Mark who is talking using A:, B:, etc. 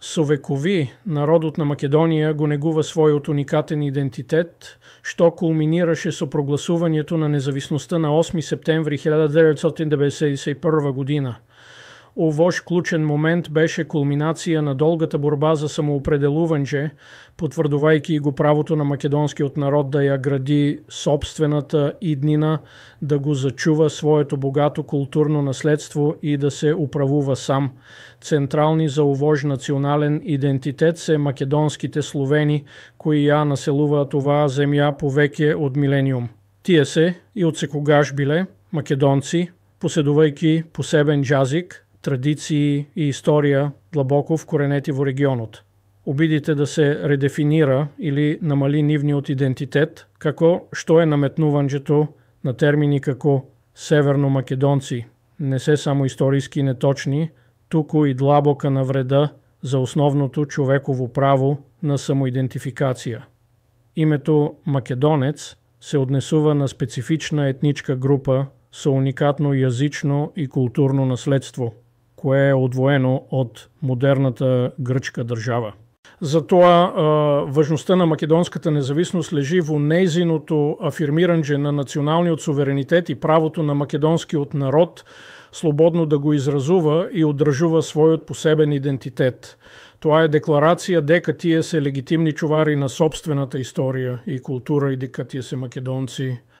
A: Со векови народот на Македонија го негува својот уникатен идентитет, што кулминираше со прогласувањето на независноста на 8 септември 1991 година. Овој клучен момент беше кулминација на долгата борба за самоопределување, потврдувајќи го правото на македонскиот народ да ја гради сопствената иднина, да го зачува своето богато културно наследство и да се управува сам. Централни за овој национален идентитет се македонските словени, кои ја населуваат оваа земја повеќе од милениум. Тие се и од секогаш биле македонци, поседувајќи посебен јазик, традиции и историја длабоко вкоренети во регионот. Обидите да се редефинира или намали нивниот идентитет, како што е наметнувањето на термини како северно македонци, не се само историски неточни, туку и длабока навреда за основното човеково право на самоидентификација. Името македонец се однесува на специфична етничка група со уникатно јазично и културно наследство, кое е одвоено од модерната грчка држава. Затоа важноста на македонската независност лежи во нејзиното афирмирање на националниот суверенитет и правото на македонскиот народ слободно да го изразува и одржува својот посебен идентитет. Тоа е декларација дека тие се легитимни чувари на сопствената историја и култура и дека тие се македонци